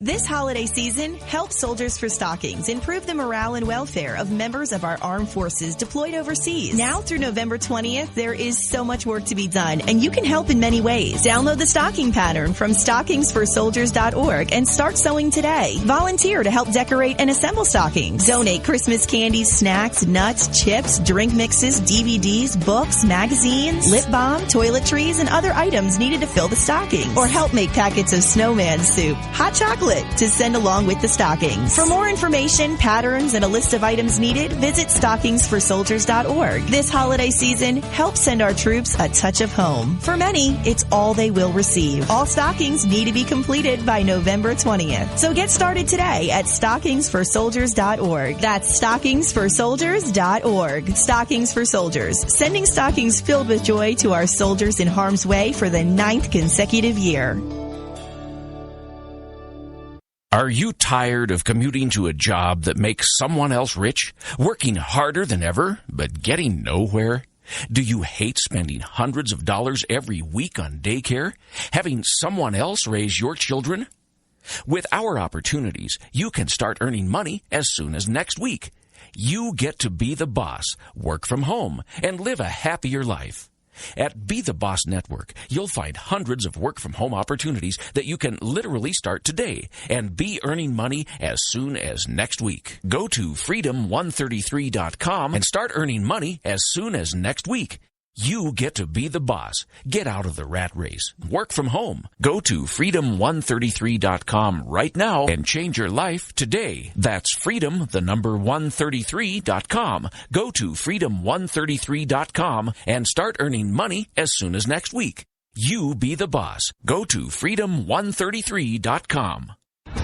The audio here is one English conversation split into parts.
This holiday season, help Soldiers for Stockings improve the morale and welfare of members of our armed forces deployed overseas. Now through November 20th, there is so much work to be done, and you can help in many ways. Download the stocking pattern from stockingsforsoldiers.org and start sewing today. Volunteer to help decorate and assemble stockings. Donate Christmas candies, snacks, nuts, chips, drink mixes, DVDs, books, magazines, lip balm, toiletries, and other items needed to fill the stockings. Or help make packets of snowman soup, hot chocolate, to send along with the stockings. For more information, patterns, and a list of items needed, visit stockingsforsoldiers.org. This holiday season, help send our troops a touch of home. For many, it's all they will receive. All stockings need to be completed by November 20th. So get started today at stockingsforsoldiers.org. That's stockingsforsoldiers.org. Stockings for Soldiers, sending stockings filled with joy to our soldiers in harm's way for the 9th consecutive year. Are you tired of commuting to a job that makes someone else rich, working harder than ever, but getting nowhere? Do you hate spending hundreds of dollars every week on daycare, having someone else raise your children? With our opportunities, you can start earning money as soon as next week. You get to be the boss, work from home, and live a happier life. At Be the Boss Network, you'll find hundreds of work-from-home opportunities that you can literally start today and be earning money as soon as next week. Go to freedom133.com and start earning money as soon as next week. You get to be the boss. Get out of the rat race. Work from home. Go to freedom133.com right now and change your life today. That's freedom133.com. Go to freedom133.com and start earning money as soon as next week. You be the boss. Go to freedom133.com.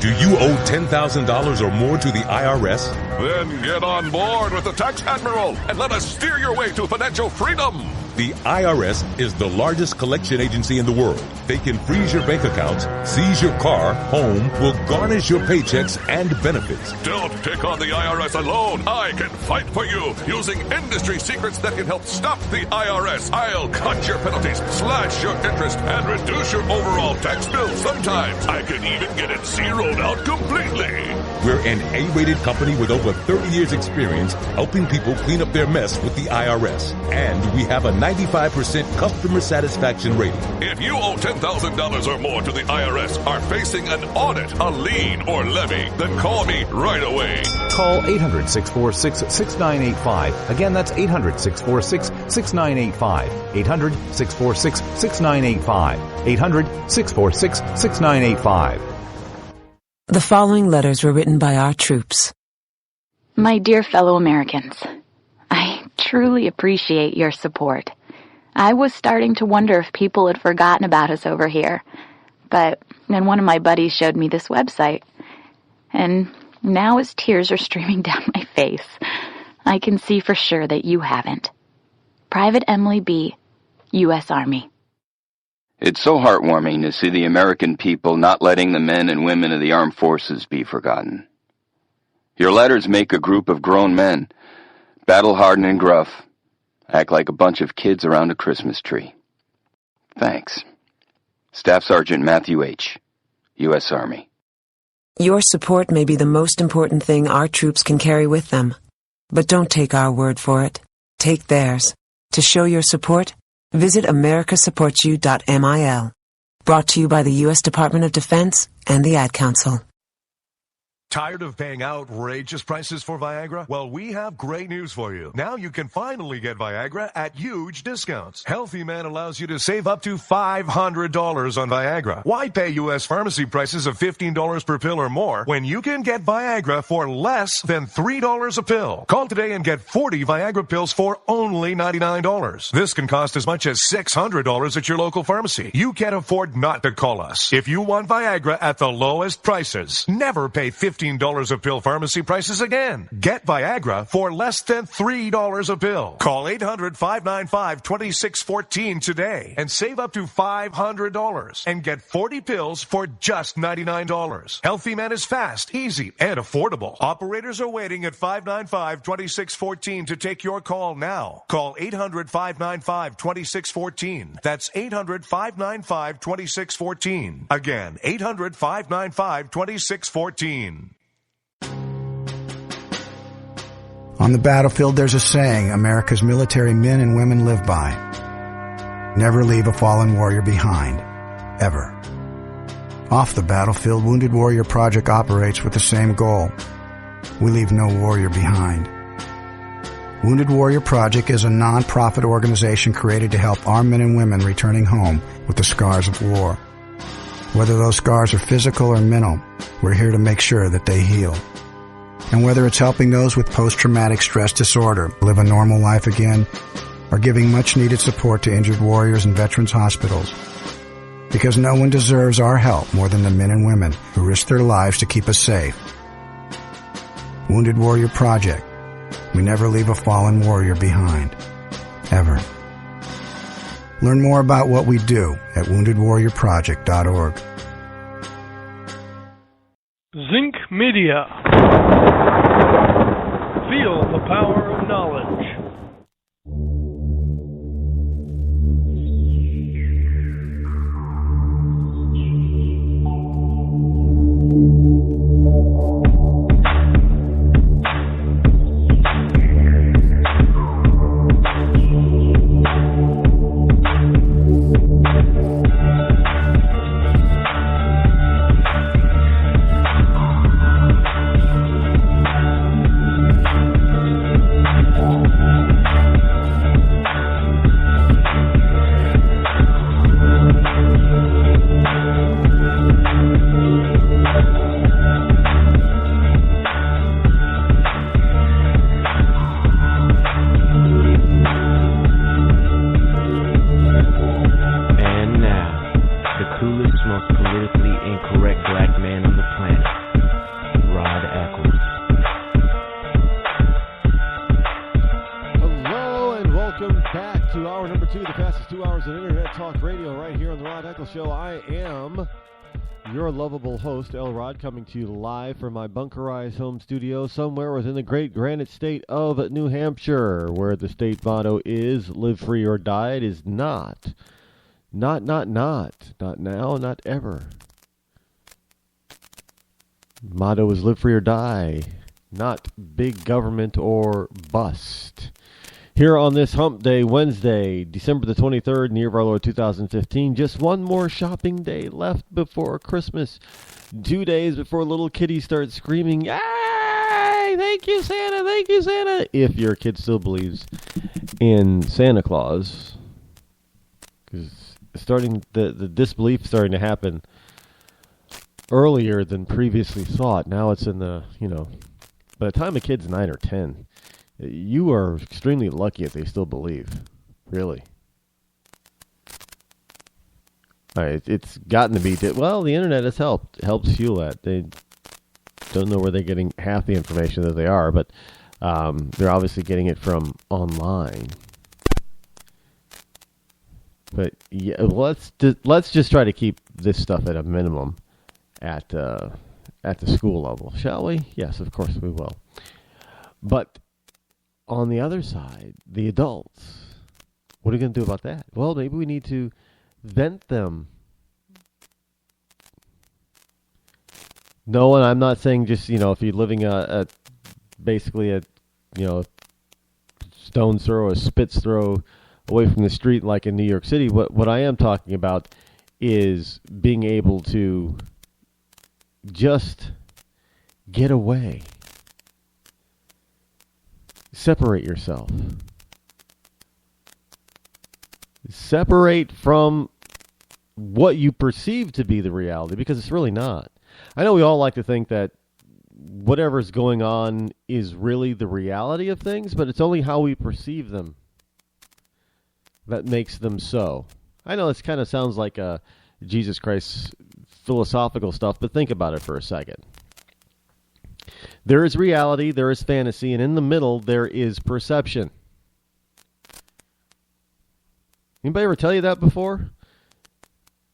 Do you owe $10,000 or more to the IRS? Then get on board with the Tax Admiral and let us steer your way to financial freedom. The IRS is the largest collection agency in the world. They can freeze your bank accounts, seize your car, home, will garnish your paychecks and benefits. Don't take on the IRS alone. I can fight for you using industry secrets that can help stop the IRS. I'll cut your penalties, slash your interest, and reduce your overall tax bill. Sometimes I can even get it zeroed out completely. We're an A-rated company with over 30 years experience helping people clean up their mess with the IRS. And we have a 95% customer satisfaction rating. If you owe $10,000 or more to the IRS, are facing an audit, a lien, or levy, then call me right away. Call 800-646-6985. Again, that's 800-646-6985. 800-646-6985. 800-646-6985. The following letters were written by our troops. My dear fellow Americans, I truly appreciate your support. I was starting to wonder if people had forgotten about us over here, but then one of my buddies showed me this website, and now as tears are streaming down my face, I can see for sure that you haven't. Private Emily B., U.S. Army. It's so heartwarming to see the American people not letting the men and women of the armed forces be forgotten. Your letters make a group of grown men, battle-hardened and gruff, act like a bunch of kids around a Christmas tree. Thanks. Staff Sergeant Matthew H., U.S. Army. Your support may be the most important thing our troops can carry with them. But don't take our word for it. Take theirs. To show your support, visit americasupportsyou.mil. Brought to you by the U.S. Department of Defense and the Ad Council. Tired of paying outrageous prices for Viagra? Well, we have great news for you. Now you can finally get Viagra at huge discounts. Healthy Man allows you to save up to $500 on Viagra. Why pay U.S. pharmacy prices of $15 per pill or more when you can get Viagra for less than $3 a pill? Call today and get 40 Viagra pills for only $99. This can cost as much as $600 at your local pharmacy. You can't afford not to call us. If you want Viagra at the lowest prices, never pay $15 $15 a pill pharmacy prices again. Get Viagra for less than $3 a pill. Call 800-595-2614 today and save up to $500 and get 40 pills for just $99. Healthy Man is fast, easy, and affordable. Operators are waiting at 595-2614 to take your call now. Call 800-595-2614. That's 800-595-2614. Again, 800-595-2614. On the battlefield, there's a saying America's military men and women live by. Never leave a fallen warrior behind. Ever. Off the battlefield, Wounded Warrior Project operates with the same goal. We leave no warrior behind. Wounded Warrior Project is a non-profit organization created to help our men and women returning home with the scars of war. Whether those scars are physical or mental, we're here to make sure that they heal. And whether it's helping those with post-traumatic stress disorder live a normal life again, or giving much-needed support to injured warriors in veterans' hospitals. Because no one deserves our help more than the men and women who risk their lives to keep us safe. Wounded Warrior Project. We never leave a fallen warrior behind. Ever. Learn more about what we do at woundedwarriorproject.org. Zinc Media. Feel the power of knowledge. Show. I am your lovable host, L. Rod, coming to you live from my bunkerized home studio somewhere within the great granite state of New Hampshire, where the state motto is live free or die. It is not now, not ever. Motto is live free or die, not big government or bust. Here on this hump day, Wednesday, December the 23rd, in the year of our Lord 2015, just one more shopping day left before Christmas. 2 days before little kitties start screaming, "Yay! Thank you, Santa! Thank you, Santa!" If your kid still believes in Santa Claus. Because the disbelief starting to happen earlier than previously thought. Now it's in the, by the time a kid's 9 or 10, you are extremely lucky if they still believe. Really. All right, it's gotten to be... Well, the internet has helps fuel that. They don't know where they're getting half the information that they are, but they're obviously getting it from online. But yeah, let's just try to keep this stuff at a minimum at the school level, shall we? Yes, of course we will. But on the other side, the adults, what are you going to do about that? Well, maybe we need to vent them. No, and I'm not saying just, if you're living basically a stone's throw, a spit's throw away from the street like in New York City. What I am talking about is being able to just get away. Separate yourself. Separate from what you perceive to be the reality, because it's really not. I know we all like to think that whatever's going on is really the reality of things, but it's only how we perceive them that makes them so. I know this kind of sounds like Jesus Christ philosophical stuff, but think about it for a second. There is reality, there is fantasy, and in the middle there is perception. Anybody ever tell you that before?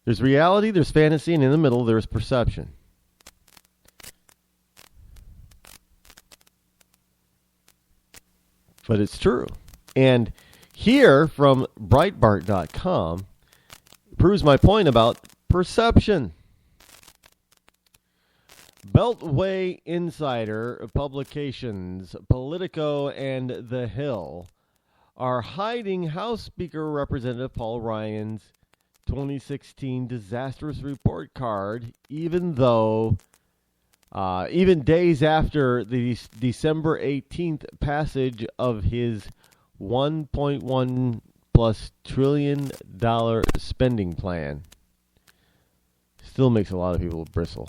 There's reality, there's fantasy, and in the middle there's perception. But it's true. And here from Breitbart.com proves my point about perception. Beltway Insider publications, Politico and The Hill are hiding House Speaker Representative Paul Ryan's 2016 disastrous report card, even days after the December 18th passage of his $1.1 plus trillion spending plan. Still makes a lot of people bristle.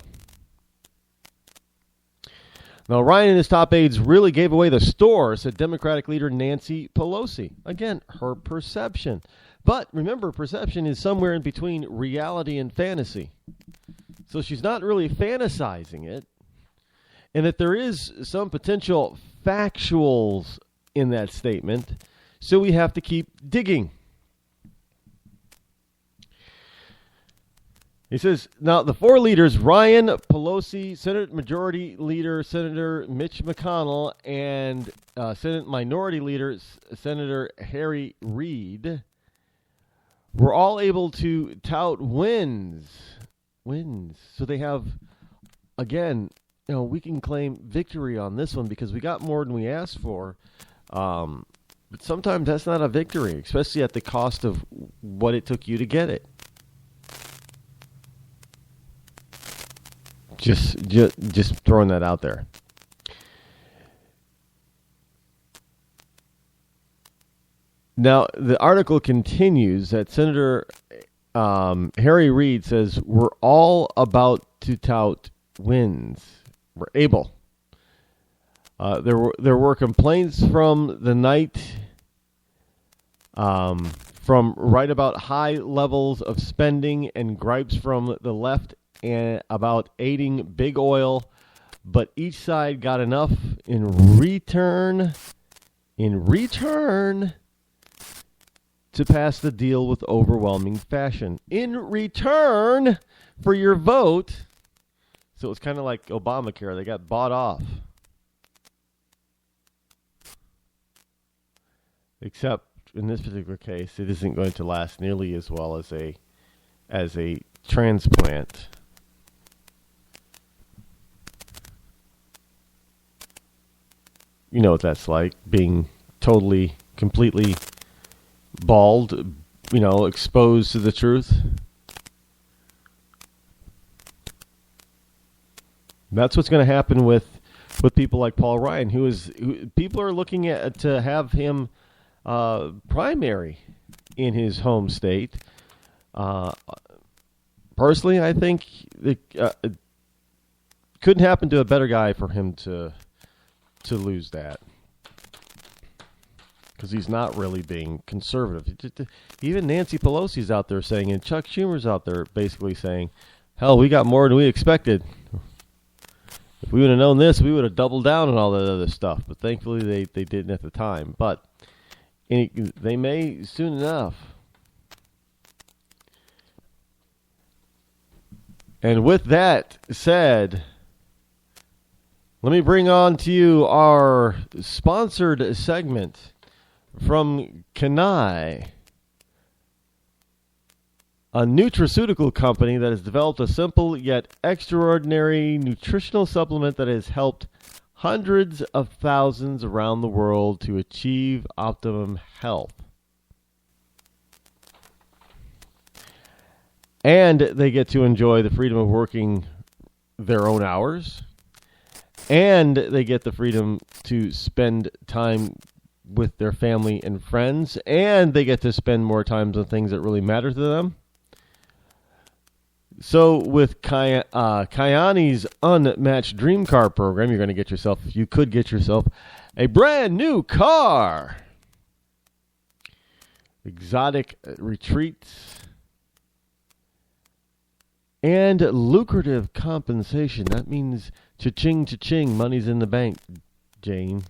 Now, Ryan and his top aides really gave away the store, said Democratic leader Nancy Pelosi. Again, her perception. But remember, perception is somewhere in between reality and fantasy. So she's not really fantasizing it. And that there is some potential factuals in that statement. So we have to keep digging. He says, now the four leaders, Ryan, Pelosi, Senate Majority Leader Senator Mitch McConnell, and Senate Minority Leader Senator Harry Reid, were all able to tout wins. So they have, again, we can claim victory on this one because we got more than we asked for. But sometimes that's not a victory, especially at the cost of what it took you to get it. Just throwing that out there. Now, the article continues that Senator Harry Reid says, we're all about to tout wins. We're able. There were complaints from the night from right about high levels of spending and gripes from the left and about aiding big oil, but each side got enough in return to pass the deal with overwhelming fashion. In return for your vote. So it's kind of like Obamacare. They got bought off. Except in this particular case, it isn't going to last nearly as well as a transplant. You know what that's like, being totally, completely bald, exposed to the truth. That's what's going to happen with people like Paul Ryan, who people are looking at to have him primary in his home state. Personally, I think it couldn't happen to a better guy for him to lose that, because he's not really being conservative. Even Nancy Pelosi's out there saying, and Chuck Schumer's out there basically saying, hell, we got more than we expected. If we would have known this, we would have doubled down on all that other stuff. But thankfully, they didn't at the time. But they may soon enough. And with that said, let me bring on to you our sponsored segment from Kenai, a nutraceutical company that has developed a simple yet extraordinary nutritional supplement that has helped hundreds of thousands around the world to achieve optimum health. And they get to enjoy the freedom of working their own hours. And they get the freedom to spend time with their family and friends. And they get to spend more time on things that really matter to them. So with Kayani's Unmatched Dream Car program, you could get yourself a brand new car. Exotic retreats. and lucrative compensation. That means cha-ching, cha-ching, money's in the bank, Jane.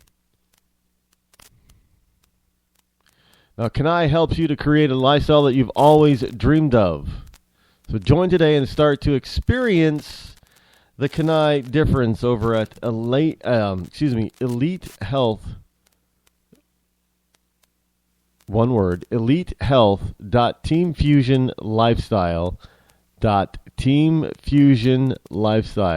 Now, Kanai helps you to create a lifestyle that you've always dreamed of. So join today and start to experience the Kanai difference over at Elite Health. One word, elitehealth.teamfusionlifestyle.teamfusionlifestyle.